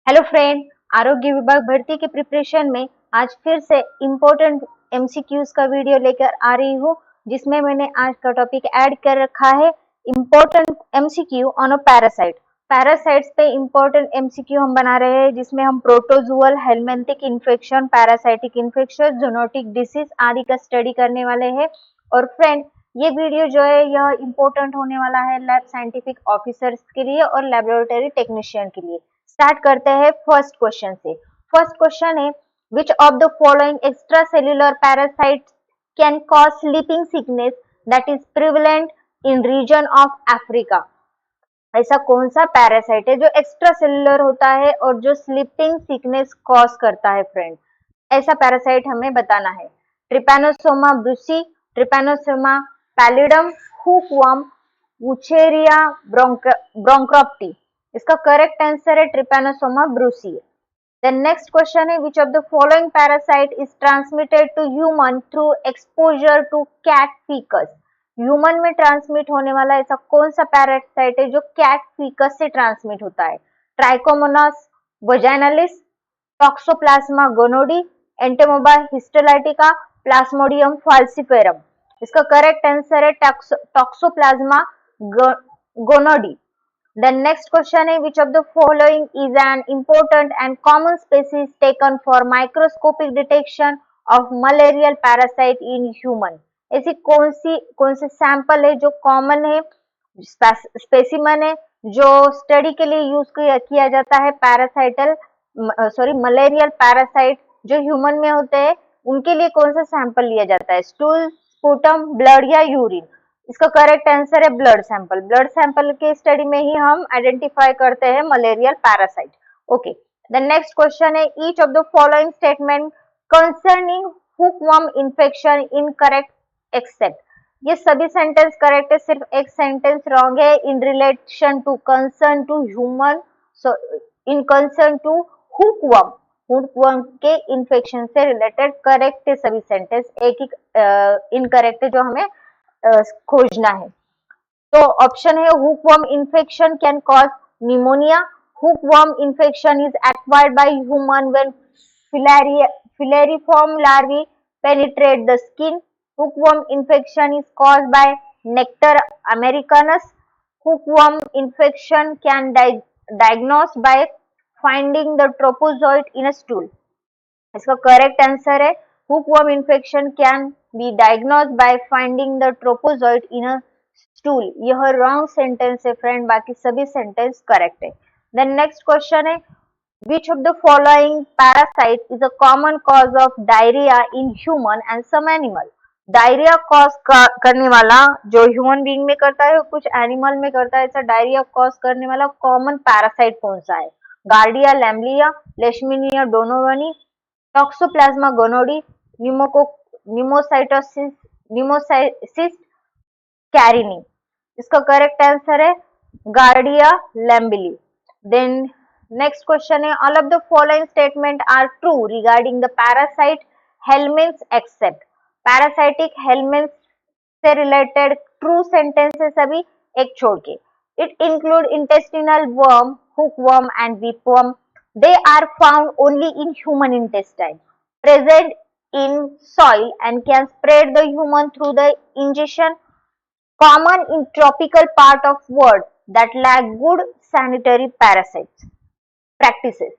Hello friend, आरोग्य विभाग भर्ती के प्रिपरेशन में आज फिर से इम्पोर्टेंट एमसीक्यूज का वीडियो लेकर आ रही हूँ, जिसमें मैंने आज का टॉपिक ऐड कर रखा है important MCQ on a parasite. Parasites पे इम्पोर्टेंट एमसीक्यू हम बना रहे हैं, जिसमें हम प्रोटोजुअल, helminthic infection, parasitic infection, zoonotic disease आदि का स्टडी करने वाले हैं। और फ्रेंड, ये वीडियो जो है यह इम्पोर्टेंट होने वाला है लैब साइंटिफिक ऑफिसर्स के लिए और लेबोरेटरी टेक्नीशियन के लिए। स्टार्ट करते हैं फर्स्ट क्वेश्चन से। फर्स्ट क्वेश्चन है, which of the following extracellular parasites can cause sleeping sickness that is prevalent in region of Africa. ऐसा कौन सा पैरासाइट है जो एक्स्ट्रा सेल्यूलर होता है और जो स्लीपिंग सिकनेस कॉज करता है फ्रेंड? ऐसा पैरासाइट हमें बताना है। Trypanosoma brucei, Trypanosoma pallidum, hookworm, Wuchereria bancrofti. इसका करेक्ट आंसर है Trypanosoma brucei. The next question है, which of the following parasite is transmitted to human through exposure to cat fecus? Human में transmit होने वाला ऐसा कौन सा पैरासाइट है जो कैट फीकस से ट्रांसमिट होता है? Trichomonas vaginalis, Toxoplasma gondii, Entamoeba histolytica, Plasmodium falciparum. इसका करेक्ट आंसर है Toxoplasma gondii. The next question is, which of the following is an important and common species taken for microscopic detection of malarial parasite in human? ऐसी कौन से sample है जो common है, specimen है, जो स्टडी के लिए यूज किया जाता है मलेरियल पैरासाइट जो ह्यूमन में होते हैं, उनके लिए कौन सा सैंपल लिया जाता है? स्टूल, स्पूटम, ब्लड या यूरिन? इसका करेक्ट आंसर है ब्लड सैंपल। ब्लड सैंपल के स्टडी में ही हम आइडेंटिफाई करते हैं malarial parasite. Okay, the next question है, each of the following statement concerning hookworm infection incorrect except. ये सभी सेंटेंस करेक्ट है, सिर्फ एक सेंटेंस रॉन्ग है। In relation to, concern to human, in concern to hookworm, hookworm के infection से related correct है सभी सेंटेंस। एक ही इनकरेक्ट है जो हमें खोजना है। तो ऑप्शन है, hookworm infection can cause pneumonia. Hookworm infection is acquired by human when filariform larvae penetrate the skin. Hookworm infection is caused by Nectar americanus. Hookworm infection can diagnosed by finding the trophozoite in a stool. इसका correct answer है, hookworm infection can be diagnosed by finding the trophozoite in a stool। यह wrong sentence है friend, बाकी सभी sentence correct है। Then next question है, which of the following parasite is a common cause of diarrhea in human and some animal? Diarrhoea cause करने वाला जो human being में करता है, कुछ एनिमल में करता है, ऐसा डायरिया कॉज करने वाला कॉमन पैरासाइट कौन सा है? Giardia lamblia, Leishmania donovani, Toxoplasma gondii, निमोसाइसिस कैरिनी। इसका करेक्ट आंसर है Giardia lamblia. Then next question है, all of the following statement are true regarding the parasite helminths except. Parasitic helminths से रिलेटेड ट्रू सेंटेंसेस सभी, एक छोड़ के। It include intestinal worm, hookworm and whipworm. They are found only in human intestine, present in soil and can spread the human through the ingestion. Common in tropical part of world that lack good sanitary parasites practices.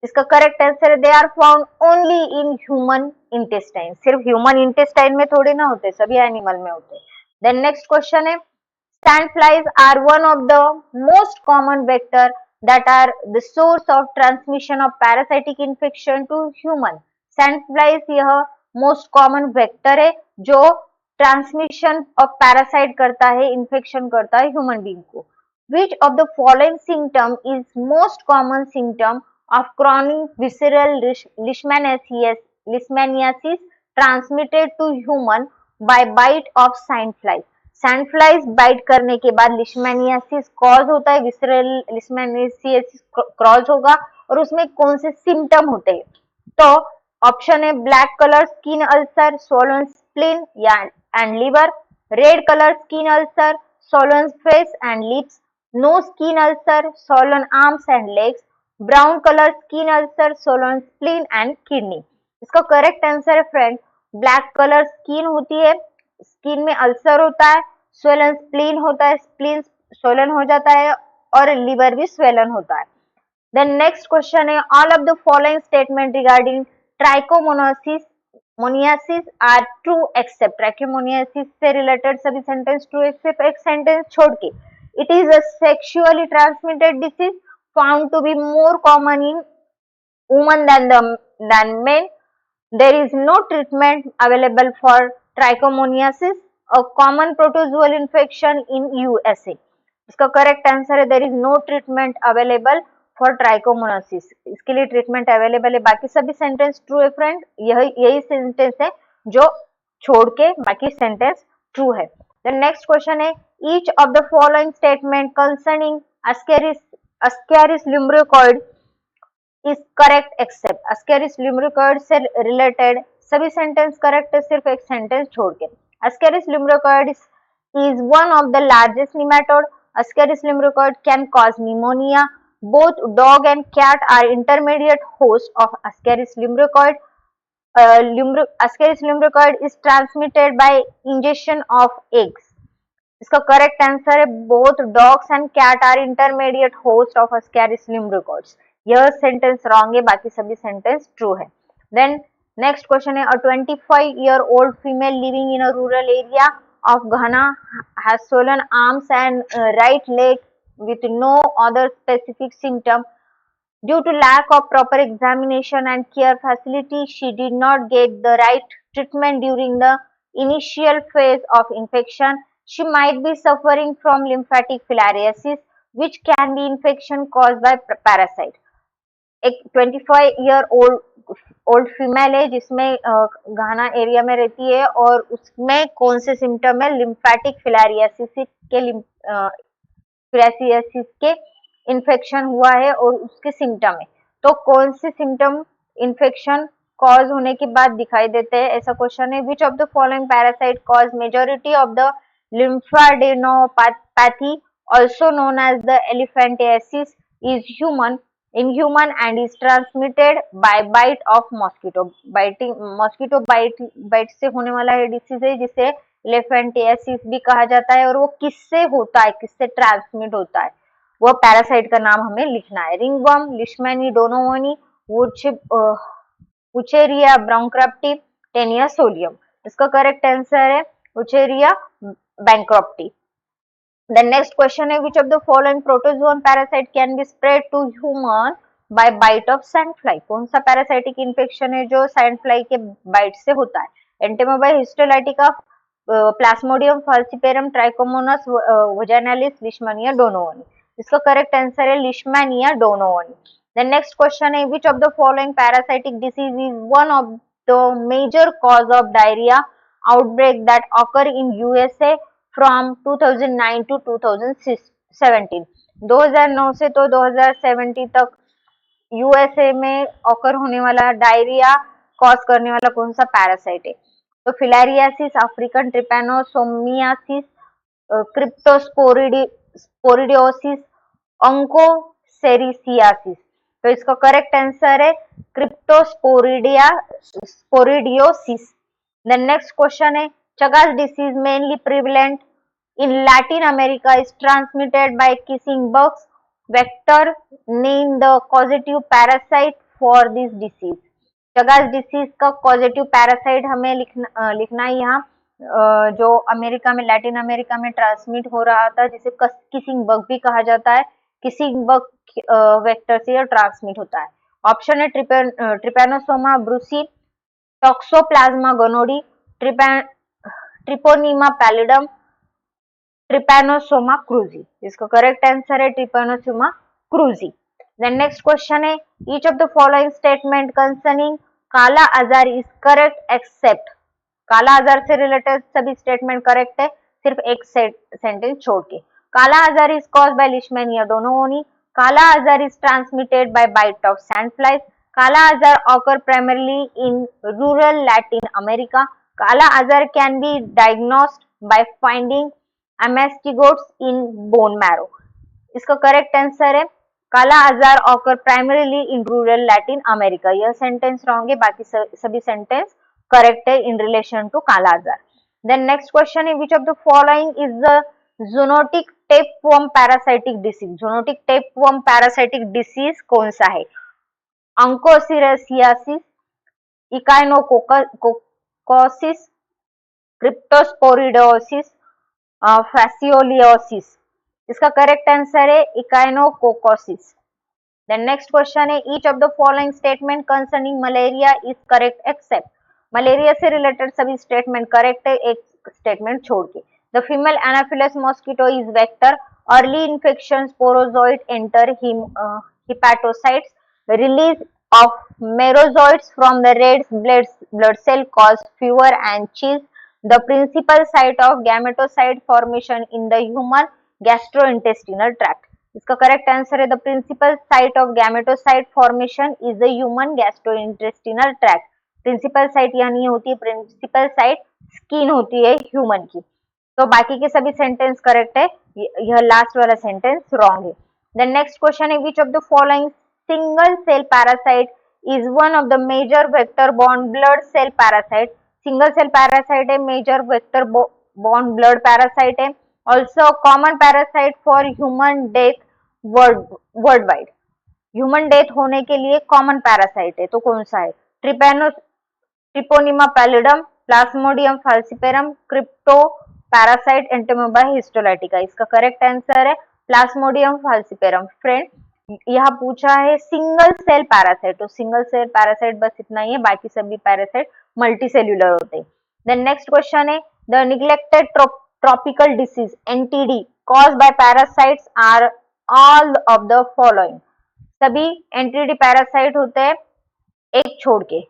इसका correct answer है, they are found only in human intestine। सिर्फ human intestine में थोड़ी ना होते, सभी animal में होते। देन नेक्स्ट क्वेश्चन है, sandflies are one of the most common vector that are the source of transmission of parasitic infection to human। sandflies यह मोस्ट कॉमन वेक्टर है जो ट्रांसमिशन ऑफ पैरासाइट करता है, इन्फेक्शन करता है ह्यूमन बीइंग को। Which of the following symptom is most common symptom of chronic visceral leishmaniasis transmitted to human by bite of sandflies? Sandflies bite करने के बाद लिशमैनियासिस कॉज होता है, विसरल लिशमैनियासिस कॉज होगा, और उसमें कौन से सिम्टम होते हैं? तो ऑप्शन है, black colour skin ulcer, swollen spleen या and liver, red colour skin ulcer, swollen face and lips, no skin ulcer, swollen arms and legs, brown colour skin ulcer, swollen spleen and kidney. इसका correct answer है friend, black colour skin होती है, skin में ulcer होता है, swollen spleen होता है, spleen swollen हो जाता है और लिवर भी स्वेलन होता है। देन नेक्स्ट क्वेश्चन है, all of the following statement regarding trichomoniasis are true except. Trichomoniasis से रिलेटेड सभी सेंटेंस ट्रू एक्सेप्ट एक सेंटेंस छोड़ के। It is a sexually transmitted disease found to be more common in woman than men. There is no treatment available for trichomoniasis, a common protozoal infection in USA. इसका correct answer है, there is no treatment available for trichomoniasis. इसके लिए treatment available है। बाकी सभी sentence true है friend, यही sentence है जो छोड़ के बाकी सेंटेंस ट्रू है। द नेक्स्ट क्वेश्चन है, each of the following statement concerning Ascaris lumbricoid is correct except. Ascaris lumbricoid से रिलेटेड सभी सेंटेंस करेक्ट है, सिर्फ एक सेंटेंस छोड़ के। अस्केरिस लुम्ब्रिकोइड is one of the largest nematode. Ascaris lumbricoid can cause pneumonia. Both dog and cat are intermediate hosts of Ascaris lumbricoid. Ascaris lumbricoid is transmitted by ingestion of eggs. इसका correct answer है, both dogs and cat are intermediate host of Ascaris lumbricoides. यह sentence wrong है, बाकी सभी sentence true है। Then next question है, a 25-year-old female living in a rural area of Ghana has swollen arms and right leg with no other specific symptom. Due to lack of proper examination and care facility, she did not get the right treatment during the initial phase of infection. She might be suffering from lymphatic filariasis, which can be infection caused by parasite. एक 25-year-old female है जिसमें घाना area में रहती है और उसमें कौन से सिम्टम है, लिम्फेटिक फिलारियासिस के इन्फेक्शन हुआ है और उसके सिम्टम है। तो कौन से सिम्टम इन्फेक्शन कॉज होने के बाद दिखाई देते हैं, ऐसा क्वेश्चन है। Which of the following parasite cause majority of the lymphadenopathy, also known as the elephantiasis, is in human and is transmitted by bite of mosquito. Mosquito bite से होने वाला है डिसीज है जिसे एलिफेंटियासिस भी कहा जाता है। और वो किससे होता है, किससे ट्रांसमिट होता है, वो पैरासाइट का नाम हमें लिखना है। Ringworm, Leishmania donovani, Wuchereria bancrofti, Taenia solium. इसका करेक्ट आंसर है Wuchereria bankruptcy. The next question है, which of the following protozoan parasite can be spread to human by bite of sandfly? कौन सा पैरासाइटिक इन्फेक्शन है जो sandfly के bite से होता है? एंटेमोबा histolytica, Plasmodium falciparum, trichomonas vaginalis, लिशमानिया डोनोवनी। इसका करेक्ट आंसर है लिशमानिया डोनोवनी। The next question है, which of the following parasitic disease is one of the major cause of diarrhea outbreak that occur in USA from 2009 to 2017? 2009 से तो 2017 तक USA में occur होने वाला diarrhoea cause करने वाला कौन सा पैरासाइट है? तो फिलारियासिस, अफ्रीकन ट्रिपैनोसोमियासिस, क्रिप्टोस्पोरिडियोसिस, ऑन्कोसेरिसियासिस। तो इसका करेक्ट आंसर है क्रिप्टोस्पोरिडियोसिस। The next question है, Chagas disease mainly prevalent in Latin America is transmitted by kissing bugs. Vector, name the causative parasite for this disease. Chagas disease का causative parasite हमें लिखना है यहाँ, जो अमेरिका में, लैटिन अमेरिका में ट्रांसमिट हो रहा था, जिसे किसिंग बग भी कहा जाता है। किसिंग बग वेक्टर से ट्रांसमिट होता है। ऑप्शन है Trypanosoma brucei, Toxoplasma gondii, Treponema pallidum, Trypanosoma cruzi. इसका करेक्ट आंसर है Trypanosoma cruzi. Then next question है, each of the following statement concerning kala azar is correct accept. काला आजार से रिलेटेड सभी स्टेटमेंट करेक्ट है, सिर्फ एक सेंटेंस छोड़ के। Kala azar is caused by Leishmania donovani. Kala azar is transmitted by bite of sandflies. Kala azar occur primarily in rural Latin America. Kala azar can be diagnosed by finding amastigotes in bone marrow. इसका correct answer है काला आजार occur primarily in rural Latin America. यह sentence wrong है, बाकी सभी sentence correct है in relation to काला आजार। देन नेक्स्ट क्वेश्चन है which of the following is the zoonotic tapeworm parasitic disease. Zoonotic tapeworm parasitic disease कौन सा है? अंकोसिरसियासिस, इकाइनोकोकोसिस, क्रिप्टोस्पोरिडोसिस, फैसियोलियोसिस। इसका करेक्ट आंसर है इकाइनोकोकोसिस। देन नेक्स्ट क्वेश्चन है each of the following statement concerning malaria is correct except. Malaria से related सभी statement correct है, एक स्टेटमेंट छोड़ के। The female anopheles mosquito is vector, early infection sporozoite enter hepatocytes, release of merozoites from the red blood cell cause fever and chills. The principal site of gametocyte formation in the human gastrointestinal tract. इसका correct answer है the principal site of gametocyte formation is the human gastrointestinal tract. Principal site यानी होती है, principal site skin होती है human की। तो बाकी के सभी सेंटेंस करेक्ट है, यह लास्ट वाला सेंटेंस रॉन्ग है। द नेक्स्ट क्वेश्चन है which of the following single cell parasite is one of the major vector borne blood cell parasite. Single cell parasite है, major vector borne blood parasite है, also common parasite for human death worldwide. Human death होने के लिए common parasite है, तो कौन सा है? Treponema pallidum, Plasmodium falciparum, crypto parasite, Entamoeba histolytica. इसका करेक्ट आंसर है प्लाज्मोडियम फाल्सिपेरम। फ्रेंड, यहाँ पूछा है सिंगल सेल पैरासाइट, तो सिंगल सेल पैरासाइट बस इतना ही है, बाकी सभी पैरासाइट मल्टीसेल्युलर होते हैं। देन नेक्स्ट क्वेश्चन है the neglected tropical disease NTD caused by parasites are all of the following. सभी एनटीडी पैरासाइट होते हैं, एक छोड़ के।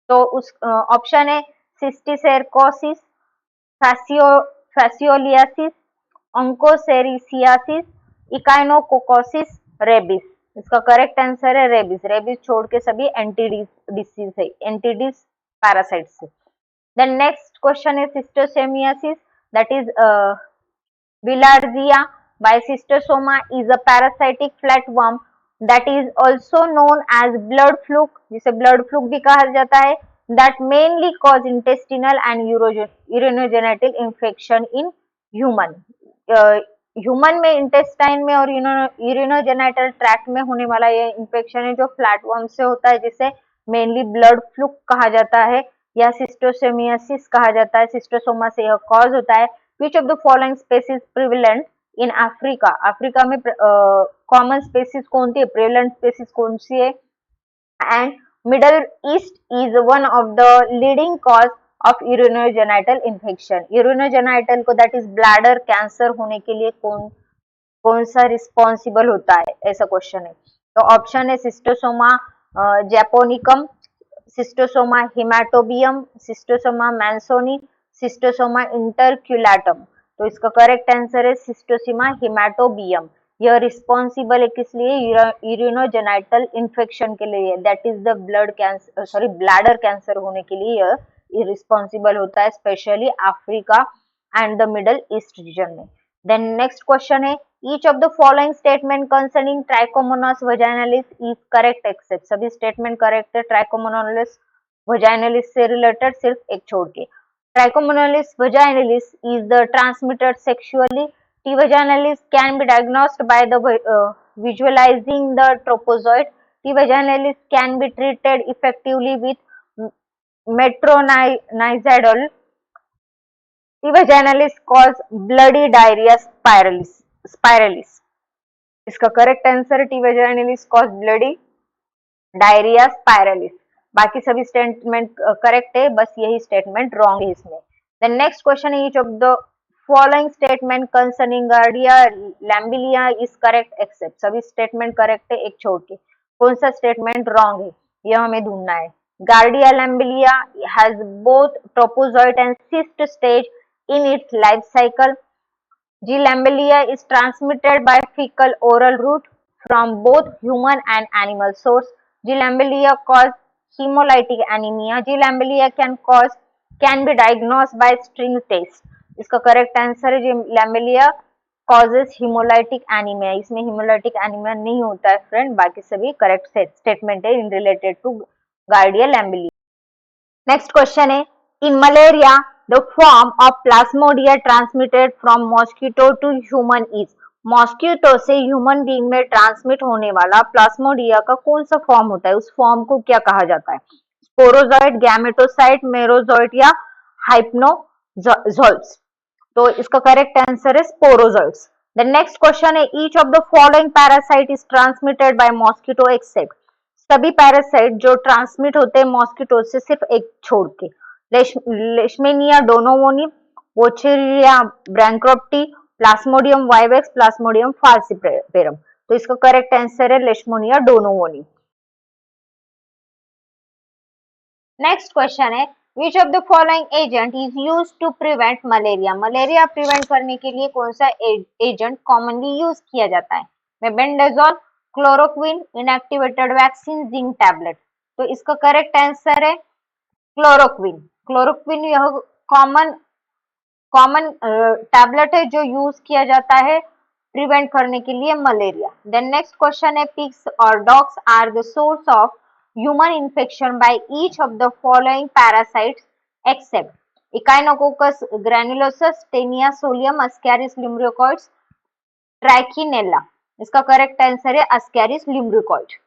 तो उस ऑप्शन है cysticercosis, fascioliasis, onchocerciasis, echinococcosis, rabies. इसका करेक्ट आंसर है रेबिस। रेबिस छोड़ के सभी एंटीडीज डिसीज है, एंटीडीज पैरासाइट्स से। देन नेक्स्ट क्वेश्चन है schistosomiasis, that is bilharzia by Schistosoma is a parasitic flatworm that is also known as blood fluke, जिसे blood fluke भी कहा जाता है, that mainly cause intestinal and urinogenital infection in human. Human में intestine में और urinogenital tract में होने वाला ये इन्फेक्शन है जो फ्लैटवर्म से होता है, जिसे मेनली ब्लड फ्लूक कहा जाता है या सिस्टोसेमियासिस कहा जाता है। सिस्टोसोमा से यह कॉज होता है। Which of the following species prevalent in Africa. Africa में कॉमन स्पेसीज कौन सी है, प्रिविलेंट स्पेसीज कौन सी है? And middle east is one of the leading cause of urinogenital infection. Urinogenital को दैट इज ब्लैडर कैंसर होने के लिए कौन सा रिस्पॉन्सिबल होता है, ऐसा क्वेश्चन है। तो ऑप्शन है Schistosoma japonicum, Schistosoma haematobium, Schistosoma mansoni, Schistosoma intercalatum. तो इसका करेक्ट आंसर है सिस्टोसोमा हिमाटोबियम। यह रिस्पॉन्सिबल है किस लिए? यूरिनोजेनिटल इन्फेक्शन के लिए, that is the bladder cancer होने के लिए यह रिस्पॉन्सिबल होता है, specially Africa and the Middle East region में। देन नेक्स्ट क्वेश्चन है each of the following statement concerning Trichomonas vaginalis is correct except. सभी स्टेटमेंट करेक्ट है ट्राइकोमोनालिस वजाइनालिस से रिलेटेड, सिर्फ एक छोड़ के। Trichomonas vaginalis is the transmitted sexually. T. vaginalis can be diagnosed by the visualizing the tropozoid. T. vaginalis can be treated effectively with metronidazole. T. vaginalis cause bloody diarrhea spiralis. इसका correct answer T. vaginalis cause bloody diarrhea spiralis। बाकी सभी statement correct है, बस यही statement wrong है इसमें। The next question is each of the following statement concerning Gardia lambelia is correct except। सभी statement correct है, एक छोड़ के। कौन सा स्टेटमेंट रॉन्ग है, यह हमें ढूंढना है। Gardia lambelia has both tropozoite and cyst stage in its life cycle. G. lambelia is transmitted by fecal oral route from both human and animal source. G. lambelia cause hemolytic anemia. G. lambelia can be diagnosed by string test। इसका correct answer है G lamblia causes haemolytic anaemia, इसमें haemolytic anaemia नहीं होता है friend, बाकी सभी correct statement है in related to Giardia lamblia. Next question है, in malaria the form of plasmodia transmitted from mosquito to human is, mosquito से ह्यूमन बीइंग में ट्रांसमिट होने वाला प्लाज्मोडिया का कौन सा फॉर्म होता है, उस फॉर्म को क्या कहा जाता है, स्पोरोजॉइड, गैमेटोसाइट, मेरोजॉइट या हाइप्नोजॉइट्स। तो इसका करेक्ट आंसर है स्पोरोजॉइट्स। द नेक्स्ट क्वेश्चन है, each of the following parasite is transmitted by mosquito except, सभी पैरासाइट जो ट्रांसमिट होते हैं मॉस्किटो से सिर्फ एक छोड़ के, leishmania donovani, wuchereria bancrofti, plasmodium vivax, plasmodium falciparum. तो इसका करेक्ट आंसर है लेशमोनिया डोनोवोनी। नेक्स्ट क्वेश्चन है, which of the following agent is used to prevent malaria, malaria prevent करने के लिए कौन सा एजेंट कॉमनली यूज किया जाता है, mebendazole, chloroquine, inactivated vaccine, zinc tablet. तो इसका करेक्ट आंसर है क्लोरोक्विन। क्लोरोक्विन यह कॉमन टैबलेट है जो यूज किया जाता है प्रिवेंट करने के लिए मलेरिया। देन नेक्स्ट क्वेश्चन है, पिग्स और dogs are the source of human infection by each of the following parasites except Echinococcus granulosus, Taenia solium, Ascaris lumbricoides, Trichinella। इसका करेक्ट आंसर है Ascaris lumbricoides।